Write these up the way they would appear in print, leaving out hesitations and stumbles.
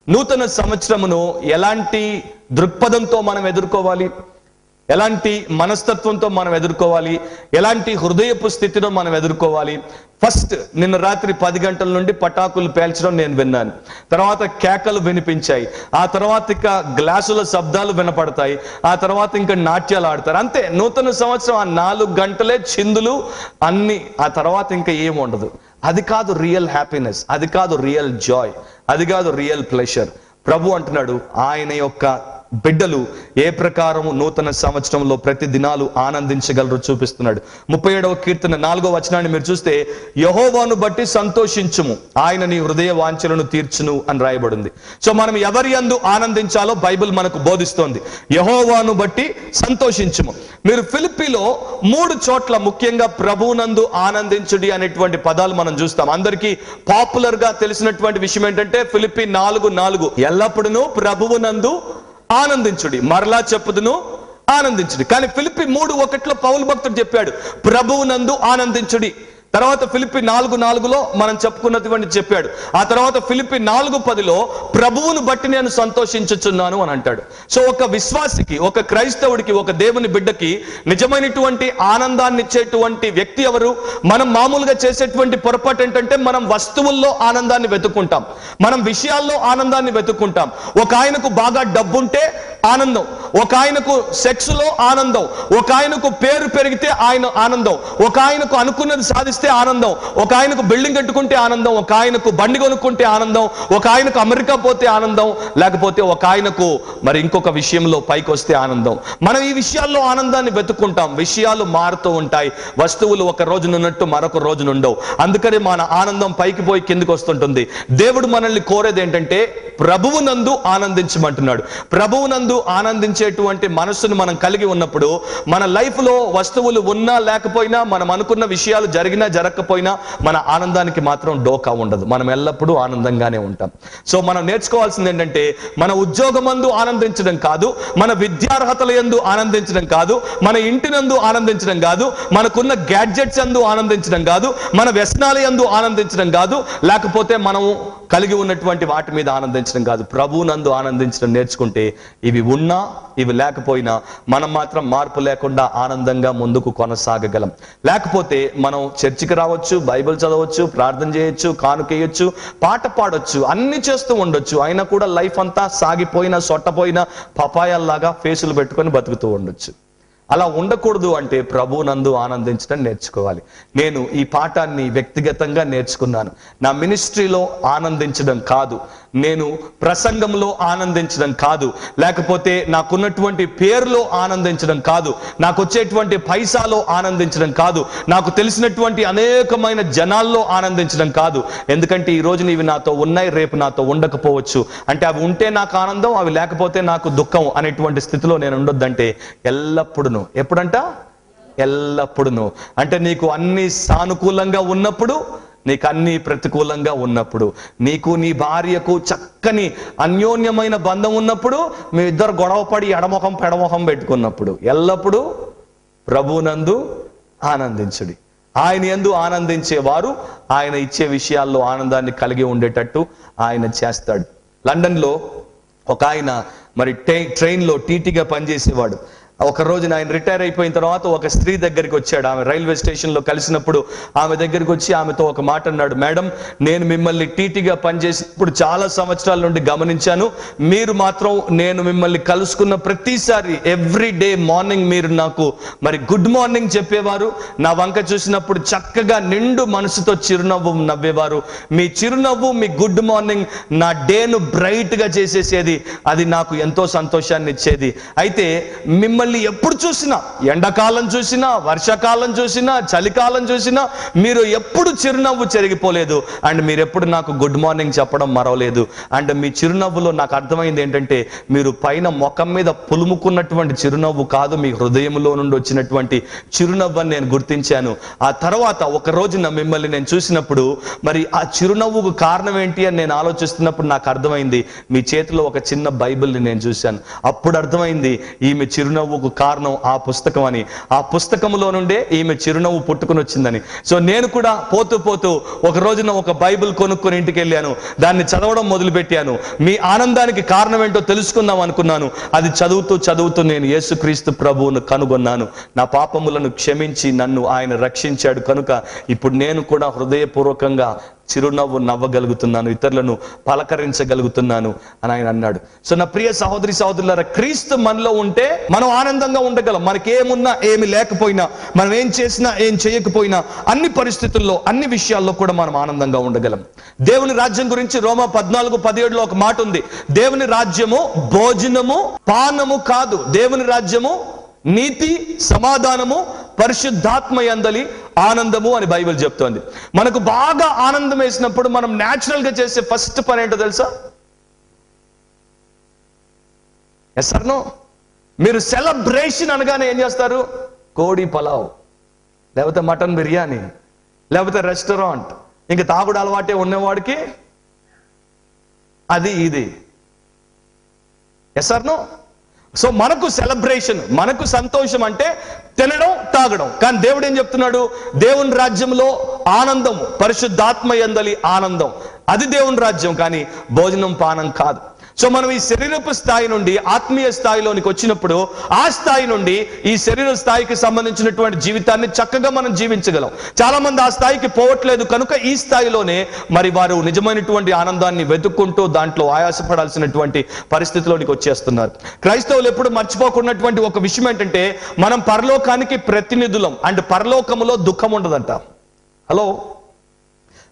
నూతన సంవత్సరమును ఎలాంటి దృక్పథంతో మనం ఎదుర్కోవాలి, ఎలాంటి మనస్తత్వంతో మనం ఎదుర్కోవాలి, ఎలాంటి హృదయపు స్థితిలో మనం ఎదుర్కోవాలి. ఫస్ట్ నిన్న రాత్రి 10 గంటల నుండి పటాకులు పేల్చడం నేను విన్నాను. తర్వాత కేకలు వినిపించాయి. ఆ తర్వాత ఇక గ్లాసుల శబ్దాలు వినపడతాయి. ఆ తర్వాత ఇంకా నాట్యాలు ఆడతారు. అంతే, నూతన సంవత్సరం ఆ 4 గంటలే చిందులు అన్ని. ఆ తర్వాత ఇంకా ఏం ఉండదు. అది కాదు రియల్ హ్యాపీనెస్, అది కాదు రియల్ జాయ్, అది కాదు రియల్ ప్లెషర్. ప్రభు అంటున్నాడు ఆయన యొక్క బిడ్డలు ఏ ప్రకారం నూతన సంవత్సరంలో ప్రతి దినాలు ఆనందించగలరు చూపిస్తున్నాడు. 37వ కీర్తన 4వ వచనాన్ని మీరు చూస్తే, యెహోవాను బట్టి సంతోషించుము, ఆయన నీ హృదయ వాంఛలను తీర్చును అని రాయబడింది. సో మనం ఎవరి యందు ఆనందించాలో బైబిల్ మనకు బోధిస్తోంది. యెహోవాను బట్టి సంతోషించుము. మీరు ఫిలిప్పీలో 3 చోట్ల ముఖ్యంగా ప్రభువునందు ఆనందించుడి అనేటువంటి పదాలు మనం చూస్తాం. అందరికీ పాపులర్ గా తెలిసినటువంటి విషయం ఏంటంటే ఫిలిప్పీ 4:4 ఎల్లప్పుడూ ప్రభువునందు ఆనందించుడి, మరలా చెప్పుదును ఆనందించుడి. కానీ ఫిలిప్పీ 3:1 పౌలు భక్తుడు చెప్పాడు ప్రభువునందు ఆనందించుడి. తర్వాత ఫిలిప్పీ 4:4 మనం చెప్పుకున్నటువంటి చెప్పాడు. ఆ తర్వాత ఫిలిప్పీ 4:10 ప్రభువును బట్టి నేను సంతోషించుచున్నాను అని అంటాడు. సో ఒక విశ్వాసికి, ఒక క్రైస్తవుడికి, ఒక దేవుని బిడ్డకి నిజమైనటువంటి ఆనందాన్ని ఇచ్చేటువంటి వ్యక్తి ఎవరు? మనం మామూలుగా చేసేటువంటి పొరపాటు ఏంటంటే మనం వస్తువుల్లో ఆనందాన్ని వెతుక్కుంటాం, మనం విషయాల్లో ఆనందాన్ని వెతుక్కుంటాం. ఒక ఆయనకు బాగా డబ్బుంటే ఆనందం, ఒక ఆయనకు సెక్స్ లో ఆనందం, ఒక ఆయనకు పేరు పెరిగితే ఆయన ఆనందం, ఒక ఆయనకు అనుకున్నది సాధిస్తే ఆనందం, ఒక ఆయనకు బిల్డింగ్ కట్టుకుంటే ఆనందం, ఒక ఆయనకు బండి కొనుక్కుంటే ఆనందం, ఒక ఆయనకు అమెరికా పోతే ఆనందం, లేకపోతే ఒక ఆయనకు మరి ఇంకొక విషయంలో పైకి వస్తే ఆనందం. మనం ఈ విషయాల్లో ఆనందాన్ని వెతుక్కుంటాం. విషయాలు మారుతూ ఉంటాయి, వస్తువులు ఒక రోజునున్నట్టు మరొక రోజునుండవు. అందుకని మన ఆనందం పైకి పోయి కిందికి వస్తుంటుంది. దేవుడు మనల్ని కోరేది ఏంటంటే ప్రభువునందు ఆనందించమంటున్నాడు. ప్రభువునందు ఆనందించేటువంటి మనస్సును మనం కలిగి ఉన్నప్పుడు మన లైఫ్ లో వస్తువులు ఉన్నా లేకపోయినా, మనం అనుకున్న విషయాలు జరిగినా జరగకపోయినా మన ఆనందానికి మాత్రం డోకా ఉండదు. మనం ఎల్లప్పుడూ ఆనందంగానే ఉంటాం. సో మనం నేర్చుకోవాల్సింది ఏంటంటే మన ఉద్యోగమందు ఆనందించడం కాదు, మన విద్యార్హతల యందు ఆనందించడం కాదు, మన ఇంటినందు ఆనందించడం కాదు, మనకున్న గ్యాడ్జెట్స్ యందు ఆనందించడం కాదు, మన వ్యసనాల యందు ఆనందించడం కాదు, లేకపోతే మనం కలిగి ఉన్నటువంటి వాటి మీద ఆనందించడం కాదు. ప్రభువునందు ఆనందించడం నేర్చుకుంటే ఇవి ఉన్నా ఇవి లేకపోయినా మనం మాత్రం మార్పు లేకుండా ఆనందంగా ముందుకు కొనసాగగలం. లేకపోతే మనం చర్చికి రావచ్చు, బైబిల్ చదవచ్చు, ప్రార్థన చేయొచ్చు, కానుకేయొచ్చు, పాట పాడొచ్చు, అన్ని చేస్తూ ఉండొచ్చు, అయినా కూడా లైఫ్ అంతా సాగిపోయినా సొట్టపోయినా పపాయాల్లాగా ఫేసులు పెట్టుకొని బతుకుతూ ఉండొచ్చు. అలా ఉండకూడదు. అంటే ప్రభువునందు ఆనందించడం నేర్చుకోవాలి. నేను ఈ పాఠాన్ని వ్యక్తిగతంగా నేర్చుకున్నాను. నా మినిస్ట్రీలో ఆనందించడం కాదు, నేను ప్రసంగంలో ఆనందించడం కాదు, లేకపోతే నాకున్నటువంటి పేరులో ఆనందించడం కాదు, నాకు వచ్చేటువంటి పైసాలో ఆనందించడం కాదు, నాకు తెలిసినటువంటి అనేకమైన జనాల్లో ఆనందించడం కాదు. ఎందుకంటే ఈ రోజు ఇవి నాతో ఉన్నాయి, రేపు నాతో ఉండకపోవచ్చు. అంటే అవి ఉంటే నాకు ఆనందం, అవి లేకపోతే నాకు దుఃఖం అనేటువంటి స్థితిలో నేను ఉండొద్దంటే ఎల్లప్పుడూ, ఎప్పుడంట ఎల్లప్పుడూ, అంటే నీకు అన్ని సానుకూలంగా ఉన్నప్పుడు, నీకు అన్ని ప్రతికూలంగా ఉన్నప్పుడు, నీకు నీ భార్యకు చక్కని అన్యోన్యమైన బంధం ఉన్నప్పుడు, మీ ఇద్దరు గొడవపడి ఎడమొహం పెడమొహం పెట్టుకున్నప్పుడు, ఎల్లప్పుడూ ప్రభువునందు ఆనందించుడి. ఆయన యందు ఆనందించేవారు ఆయన ఇచ్చే విషయాల్లో ఆనందాన్ని కలిగి ఉండేటట్టు ఆయన చేస్తాడు. లండన్లో ఒక ఆయన మరి ట్రైన్లో టీటీగా పనిచేసేవాడు. ఒక రోజున ఆయన రిటైర్ అయిపోయిన తర్వాత ఒక స్త్రీ దగ్గరికి వచ్చాడు. ఆమె రైల్వే స్టేషన్లో కలిసినప్పుడు ఆమె దగ్గరికి వచ్చి ఆమెతో ఒక మాట అన్నాడు, మేడం, నేను మిమ్మల్ని టీటీగా పనిచేసినప్పుడు చాలా సంవత్సరాల నుండి గమనించాను, మీరు మాత్రం నేను మిమ్మల్ని కలుసుకున్న ప్రతిసారి ఎవ్రీ డే మార్నింగ్ మీరు నాకు మరి గుడ్ మార్నింగ్ చెప్పేవారు, నా వంక చూసినప్పుడు చక్కగా నిండు మనసుతో చిరునవ్వు నవ్వేవారు. మీ చిరునవ్వు, మీ గుడ్ మార్నింగ్ నా డేను బ్రైట్గా చేసేసేది, అది నాకు ఎంతో సంతోషాన్ని ఇచ్చేది. అయితే మిమ్మల్ని ఎప్పుడు చూసినా, ఎండాకాలం చూసినా, వర్షాకాలం చూసినా, చలికాలం చూసినా, మీరు ఎప్పుడు చిరునవ్వు చెరిగిపోలేదు. అండ్ మీరు ఎప్పుడు నాకు గుడ్ మార్నింగ్ చెప్పడం మరవలేదు. అండ్ మీ చిరునవ్వులో నాకు అర్థమైంది ఏంటంటే మీరు పైన ముఖం మీద పులుముకున్నటువంటి చిరునవ్వు కాదు, మీ హృదయంలో నుండి వచ్చినటువంటి చిరునవ్వు అని నేను గుర్తించాను. ఆ తర్వాత ఒక రోజున మిమ్మల్ని నేను చూసినప్పుడు మరి ఆ చిరునవ్వుకు కారణం ఏంటి అని నేను ఆలోచిస్తున్నప్పుడు నాకు అర్థమైంది, మీ చేతిలో ఒక చిన్న బైబిల్ని నేను చూశాను. అప్పుడు అర్థమైంది ఈమె చిరునవ్వు చిరునవ్వుకు కారణం ఆ పుస్తకం అని, ఆ పుస్తకంలో నుండే ఈమె చిరునవ్వు పుట్టుకుని వచ్చిందని. సో నేను కూడా పోతూ పోతూ ఒక రోజున ఒక బైబిల్ కొనుక్కొని ఇంటికి వెళ్ళాను, దాన్ని చదవడం మొదలుపెట్టాను. మీ ఆనందానికి కారణం ఏంటో తెలుసుకుందాం అనుకున్నాను. అది చదువుతూ చదువుతూ నేను యేసుక్రీస్తు ప్రభువును కనుగొన్నాను. నా పాపములను క్షమించి నన్ను ఆయన రక్షించాడు కనుక ఇప్పుడు నేను కూడా హృదయపూర్వకంగా చిరునవ్వు నవ్వగలుగుతున్నాను, ఇతరులను పలకరించగలుగుతున్నాను అని ఆయన అన్నాడు. సో నా ప్రియ సహోదరి సహోదరులారా, క్రీస్తు మనలో ఉంటే మనం ఆనందంగా ఉండగలం. మనకేమున్నా ఏమి లేకపోయినా, మనం ఏం చేసినా ఏం చేయకపోయినా, అన్ని పరిస్థితుల్లో అన్ని విషయాల్లో కూడా మనం ఆనందంగా ఉండగలం. దేవుని రాజ్యం గురించి రోమా 14:17 ఒక మాట ఉంది. దేవుని రాజ్యము భోజనము పానము కాదు, దేవుని రాజ్యము నీతి, సమాధానము, పరిశుద్ధాత్మ యందలి ఆనందము అని బైబిల్ చెప్తోంది. మనకు బాగా ఆనందం వేసినప్పుడు మనం న్యాచురల్ గా చేసే ఫస్ట్ పని ఏంటో తెలుసా? Yes or no? మీరు సెలబ్రేషన్ అనగానే ఏం చేస్తారు? కోడి పలావ్, లేకపోతే మటన్ బిర్యానీ, లేకపోతే రెస్టారెంట్, ఇంకా తాగుడు అలవాటే ఉన్నవాడికి అది ఇది. Yes or no? సో మనకు సెలబ్రేషన్, మనకు సంతోషం అంటే తినడం తాగడం. కానీ దేవుడు ఏం చెప్తున్నాడు? దేవుని రాజ్యంలో ఆనందము, పరిశుద్ధాత్మ యందలి ఆనందం, అది దేవుని రాజ్యం, కానీ భోజనం పానం కాదు. సో మనం ఈ శరీరపు స్థాయి నుండి ఆత్మీయ స్థాయిలోనికి వచ్చినప్పుడు, ఆ స్థాయి నుండి ఈ శరీర స్థాయికి సంబంధించినటువంటి జీవితాన్ని చక్కగా మనం జీవించగలం. చాలా మంది ఆ స్థాయికి పోవట్లేదు కనుక ఈ స్థాయిలోనే మరి వారు నిజమైనటువంటి ఆనందాన్ని వెతుక్కుంటూ దాంట్లో ఆయాసపడాల్సినటువంటి పరిస్థితిలోనికి వచ్చేస్తున్నారు. క్రైస్తవులు ఎప్పుడు మర్చిపోకున్నటువంటి ఒక విషయం ఏంటంటే, మనం పరలోకానికి ప్రతినిధులం. అండ్ పరలోకములో దుఃఖం ఉండదంట. హలో,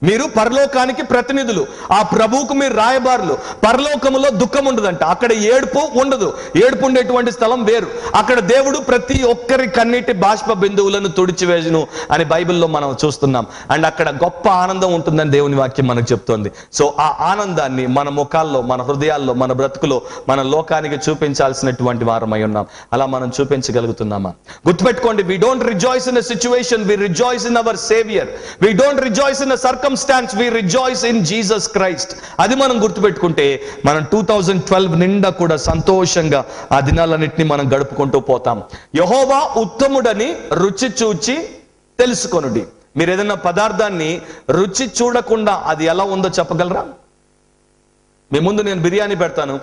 మీరు పరలోకానికి ప్రతినిధులు, ఆ ప్రభువుకు మీరు రాయబారులు. పరలోకములో దుఃఖం ఉండదంట, అక్కడ ఏడుపు ఉండదు. ఏడుపు ఉండేటువంటి స్థలం వేరు. అక్కడ దేవుడు ప్రతి ఒక్కరి కన్నీటి బాష్ప బిందువులను తుడిచివేయును అని బైబిల్లో మనం చూస్తున్నాం. అండ్ అక్కడ గొప్ప ఆనందం ఉంటుందని దేవుని వాక్యం మనకు చెప్తోంది. సో ఆ ఆనందాన్ని మన ముఖాల్లో, మన హృదయాల్లో, మన బ్రతుకులో, మన లోకానికి చూపించాల్సినటువంటి వారమై ఉన్నాం. అలా మనం చూపించగలుగుతున్నామా? గుర్తుపెట్టుకోండి, we don't rejoice in a situation, we rejoice in our Savior. We don't rejoice in a circumstance, we rejoice in Jesus Christ. అది మనం గుర్తుపెట్టుకుంటే మనం 2012 నిండా కూడా సంతోషంగా ఆ దినాలన్నింటినీ మనం గడుపుకుంటూ పోతాం. యెహోవా ఉత్తముడని రుచి చూచి తెలుసుకొనుడి. మీరు ఏదైనా పదార్థాన్ని రుచి చూడకుండా అది ఎలా ఉందో చెప్పగలరా? మీ ముందు నేను బిర్యానీ పెడతాను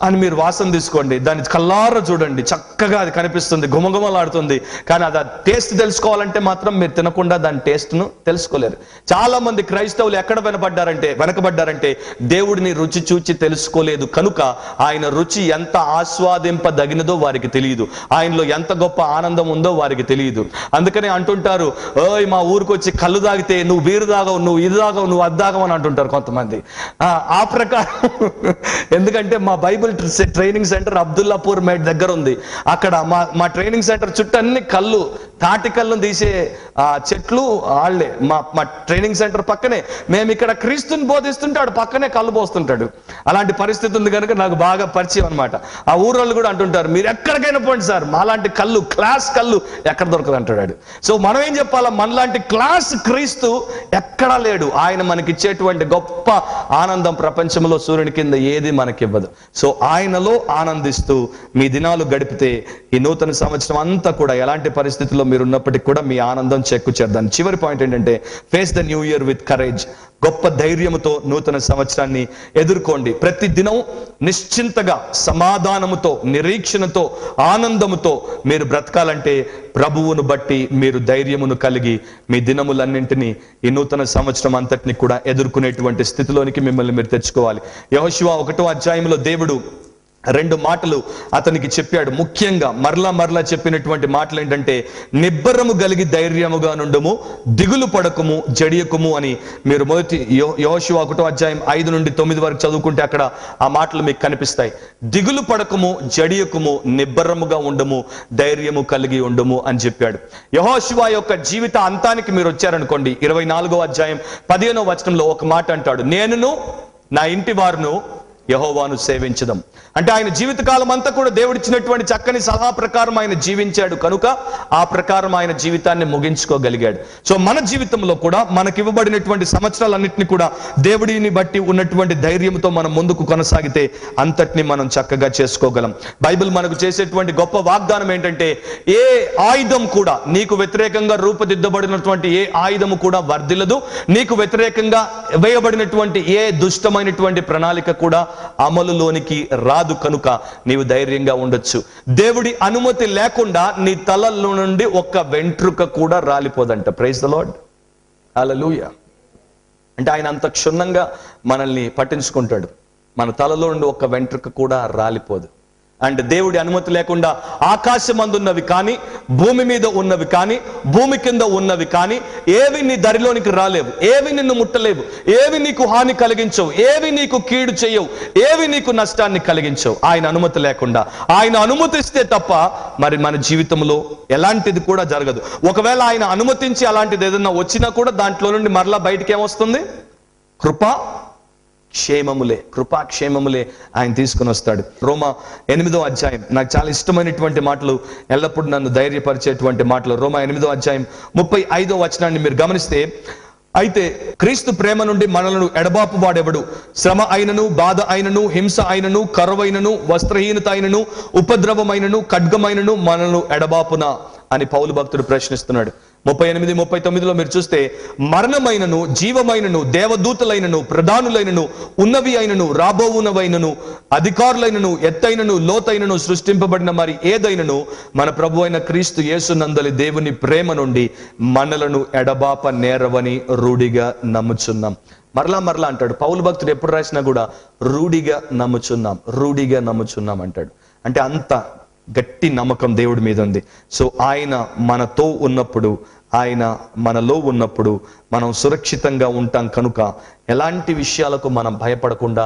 అని మీరు వాసన తీసుకోండి, దాన్ని కల్లారా చూడండి, చక్కగా అది కనిపిస్తుంది, గుమగుమలాడుతుంది. కానీ అది టేస్ట్ తెలుసుకోవాలంటే మాత్రం మీరు తినకుండా దాని టేస్ట్ను తెలుసుకోలేరు. చాలా మంది క్రైస్తవులు ఎక్కడ వెనకబడ్డారంటే దేవుడిని రుచి చూచి తెలుసుకోలేదు కనుక ఆయన రుచి ఎంత ఆస్వాదింపదగినదో వారికి తెలియదు, ఆయనలో ఎంత గొప్ప ఆనందం ఉందో వారికి తెలియదు. అందుకని అంటుంటారు, ఓయ్ మా ఊరికి వచ్చి కళ్ళు తాగితే నువ్వు వీరు తాగవు, నువ్వు ఇది తాగవు, నువ్వు అది తాగవు అని అంటుంటారు కొంతమంది. ఆ ప్రకారం ఎందుకంటే మా Bible training centre Abdullapur made దగ్గర ఉంది. అక్కడ మా ట్రైనింగ్ సెంటర్ చుట్టూ అన్ని కళ్ళు, తాటి కళ్ళను తీసే చెట్లు వాళ్ళే. మా ట్రైనింగ్ సెంటర్ పక్కనే. మేము ఇక్కడ క్రీస్తుని బోధిస్తుంటే ఆడు పక్కనే కళ్ళు పోస్తుంటాడు. అలాంటి పరిస్థితి ఉంది కనుక నాకు బాగా పరిచయం అనమాట. ఆ ఊరోళ్ళు కూడా అంటుంటారు, మీరు ఎక్కడికైనా పోండి సార్, మాలాంటి కళ్ళు, క్లాస్ కళ్ళు ఎక్కడ దొరకదు అంటాడు. సో మనం ఏం చెప్పాలా? మనలాంటి క్లాస్ క్రీస్తు ఎక్కడా లేడు. ఆయన మనకిచ్చేటువంటి గొప్ప ఆనందం ప్రపంచంలో సూర్యుని కింద ఏది మనకివ్వదు. సో ఆయనలో ఆనందిస్తూ మీ దినాలు గడిపితే ఈ నూతన సంవత్సరం అంతా కూడా ఎలాంటి పరిస్థితుల్లో మీరు ఉన్నప్పటికీ కూడా మీ ఆనందం చేకూర్చేద్దాం. చివరి పాయింట్ ఏంటంటే, face the new year with courage. గొప్ప ధైర్యముతో నూతన సంవత్సరాన్ని ఎదుర్కోండి. ప్రతి దినం నిశ్చింతగా, సమాధానముతో, నిరీక్షణతో, ఆనందముతో మీరు బ్రతకాలంటే ప్రభువును బట్టి మీరు ధైర్యమును కలిగి మీ దినములన్నింటినీ ఈ నూతన సంవత్సరం అంతటిని కూడా ఎదుర్కొనేటువంటి స్థితిలోనికి మిమ్మల్ని మీరు తెచ్చుకోవాలి. యెహోషువ 1వ అధ్యాయంలో దేవుడు 2 మాటలు అతనికి చెప్పాడు. ముఖ్యంగా మరలా చెప్పినటువంటి మాటలు ఏంటంటే, నిబ్బరము కలిగి ధైర్యముగా నుండుము, దిగులు పడకుము, జడియకుము అని. మీరు మొదటి యెహోషువ 1వ అధ్యాయం 5 నుండి 9 వరకు చదువుకుంటే అక్కడ ఆ మాటలు మీకు కనిపిస్తాయి. దిగులు పడకుము, జడియకుము, నిబ్బరముగా ఉండము, ధైర్యము కలిగి ఉండము అని చెప్పాడు. యెహోషువ యొక్క జీవిత అంతానికి మీరు వచ్చారనుకోండి, 24వ అధ్యాయం 15వ వచనంలో ఒక మాట అంటాడు, నేనును నా ఇంటి వారును యెహోవాను సేవించడం. అంటే ఆయన జీవితకాలం అంతా కూడా దేవుడిచ్చినటువంటి చక్కని సలహా ప్రకారం ఆయన జీవించాడు కనుక ఆ ప్రకారం ఆయన జీవితాన్ని ముగించుకోగలిగాడు. సో మన జీవితంలో కూడా మనకివ్వబడినటువంటి సంవత్సరాలన్నింటినీ కూడా దేవుడిని బట్టి ఉన్నటువంటి ధైర్యంతో మనం ముందుకు కొనసాగితే అంతటిని మనం చక్కగా చేసుకోగలం. బైబిల్ మనకు చేసేటువంటి గొప్ప వాగ్దానం ఏంటంటే, ఏ ఆయుధం కూడా నీకు వ్యతిరేకంగా రూపుదిద్దబడినటువంటి ఏ ఆయుధము కూడా వర్ధిల్లదు, నీకు వ్యతిరేకంగా వేయబడినటువంటి ఏ దుష్టమైనటువంటి ప్రణాళిక కూడా అమలులోనికి రాదు. కనుక నీవు ధైర్యంగా ఉండొచ్చు. దేవుడి అనుమతి లేకుండా నీ తలలో నుండి ఒక్క వెంట్రుక కూడా రాలిపోదంట. ప్రైజ్ ద లార్డ్, హల్లెలూయా. అంటే ఆయన అంత క్షుణ్ణంగా మనల్ని పట్టించుకుంటాడు. మన తలలో నుండి ఒక్క వెంట్రుక కూడా రాలిపోదు. అంటే దేవుడి అనుమతి లేకుండా ఆకాశమందున్నవి కానీ, భూమి మీద ఉన్నవి కానీ, భూమి కింద ఉన్నవి కానీ ఏవి నీ దరిలోనికి రాలేవు, ఏవి నిన్ను ముట్టలేవు, ఏవి నీకు హాని కలిగించవు, ఏవి నీకు కీడు చేయవు, ఏవి నీకు నష్టాన్ని కలిగించవు. ఆయన అనుమతి లేకుండా. ఆయన అనుమతిస్తే తప్ప మరి మన జీవితంలో ఎలాంటిది కూడా జరగదు. ఒకవేళ ఆయన అనుమతించి అలాంటిది ఏదన్నా వచ్చినా కూడా దాంట్లో నుండి మరలా బయటికి ఏమొస్తుంది? కృపాక్షేమములే ఆయన తీసుకుని వస్తాడు. రోమా 8వ అధ్యాయం, నాకు చాలా ఇష్టమైనటువంటి మాటలు, ఎల్లప్పుడూ నన్ను ధైర్యపరిచేటువంటి మాటలు. రోమా 8వ అధ్యాయం 35వ వచనాన్ని మీరు గమనిస్తే, అయితే క్రీస్తు ప్రేమ నుండి మనలను ఎడబాపు వాడెవడు? శ్రమ అయినను, బాధ అయినను, హింస అయినను, కరువైనను, వస్త్రహీనత అయినను, ఉపద్రవమైనను, ఖడ్గమైనను మనను ఎడబాపునా అని పౌలు భక్తుడు ప్రశ్నిస్తున్నాడు. 38, 39లో మీరు చూస్తే, మరణమైనను, జీవమైనను, దేవదూతలైనను, ప్రధానులైనను, ఉన్నవి అయినను, రాబోవునవైనను, అధికారులైనను, ఎత్తైనను, లోతైనను, సృష్టింపబడిన మరి ఏదైనను మన ప్రభు అయిన క్రీస్తు యేసునందలి దేవుని ప్రేమ నుండి మనలను ఎడబాప నేరవని రూఢిగా నమ్ముచున్నాం. మరలా అంటాడు పౌలు భక్తుడు. ఎప్పుడు రాసినా కూడా రూఢిగా నమ్ముచున్నాం అంటాడు. అంటే అంత గట్టి నమ్మకం దేవుడి మీద ఉంది. సో ఆయన మనతో ఉన్నప్పుడు, ఆయన మనలో ఉన్నప్పుడు మనం సురక్షితంగా ఉంటాం కనుక ఎలాంటి విషయాలకు మనం భయపడకుండా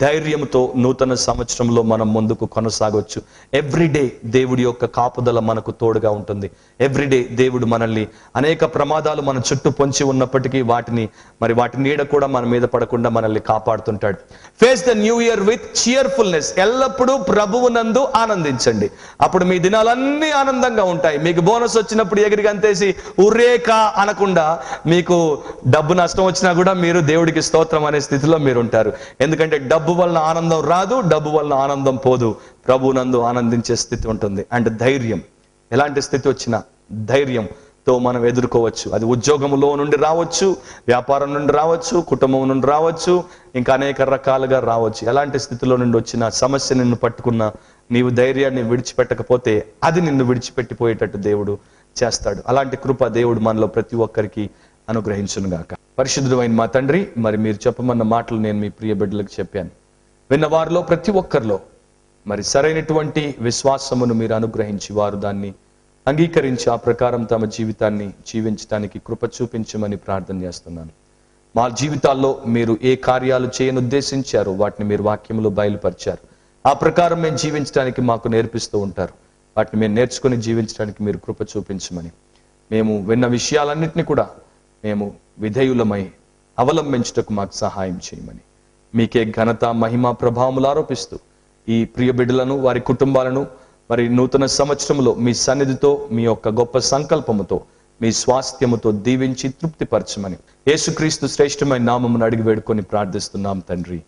ధైర్యంతో నూతన సంవత్సరంలో మనం ముందుకు కొనసాగవచ్చు. ఎవ్రీడే దేవుడి యొక్క కాపుదల మనకు తోడుగా ఉంటుంది. ఎవ్రీడే దేవుడు మనల్ని అనేక ప్రమాదాలు మన చుట్టూ పొంచి ఉన్నప్పటికీ వాటి నీడ కూడా మన మీద పడకుండా మనల్ని కాపాడుతుంటాడు. Face the new year with cheerfulness. ఎల్లప్పుడూ ప్రభువునందు ఆనందించండి. అప్పుడు మీ దినాలన్నీ ఆనందంగా ఉంటాయి. మీకు బోనస్ వచ్చినప్పుడు ఎగిరి గంతేసి ఉర్రేకా అనకుండా, మీకు డబ్బు నష్టం వచ్చినా కూడా మీరు దేవుడికి స్తోత్రం అనే స్థితిలో మీరు ఉంటారు. ఎందుకంటే డబ్బు వలన ఆనందం రాదు, డబ్బు వలన ఆనందం పోదు. ప్రభువునందు ఆనందించే స్థితి ఉంటుంది. అండ్ ధైర్యం, ఎలాంటి స్థితి వచ్చినా ధైర్యంతో మనం ఎదుర్కోవచ్చు. అది ఉద్యోగంలో నుండి రావచ్చు, వ్యాపారం నుండి రావచ్చు, కుటుంబం నుండి రావచ్చు, ఇంకా అనేక రకాలుగా రావచ్చు. ఎలాంటి స్థితిలో నుండి వచ్చిన సమస్య నిన్ను పట్టుకున్నా నీవు ధైర్యాన్ని విడిచిపెట్టకపోతే అది నిన్ను విడిచిపెట్టిపోయేటట్టు దేవుడు చేస్తాడు. అలాంటి కృప దేవుడు మనలో ప్రతి ఒక్కరికి అనుగ్రహించునుగాక. పరిశుద్ధుడైన మా తండ్రి, మరి మీరు చెప్పమన్న మాటలు నేను మీ ప్రియ బిడ్డలకు చెప్పాను. విన్న వారిలో ప్రతి ఒక్కరిలో మరి సరైనటువంటి విశ్వాసమును మీరు అనుగ్రహించి వారు దాన్ని అంగీకరించి ఆ ప్రకారం తమ జీవితాన్ని జీవించడానికి కృప చూపించమని ప్రార్థన చేస్తున్నాను. మా జీవితాల్లో మీరు ఏ కార్యాలు చేయనుద్దేశించారో వాటిని మీరు వాక్యంలో బయలుపరిచారు. ఆ ప్రకారం మేము జీవించడానికి మాకు నేర్పిస్తూ ఉంటారు. వాటిని మేము నేర్చుకుని జీవించడానికి మీరు కృప చూపించమని, మేము విన్న విషయాలన్నింటినీ కూడా మేము విధేయులమై అవలంబించుటకు మాకు సహాయం చేయమని, మీకే ఘనత, మహిమ, ప్రభావములు ఆరోపిస్తూ ఈ ప్రియ బిడ్డలను, వారి కుటుంబాలను మరి నూతన సంవత్సరంలో మీ సన్నిధితో, మీ యొక్క గొప్ప సంకల్పముతో, మీ స్వాస్థ్యముతో దీవించి తృప్తిపరచమని యేసుక్రీస్తు శ్రేష్టమైన నామమును అడిగి వేడుకొని ప్రార్థిస్తున్నాం తండ్రి.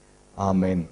ఆమేన్.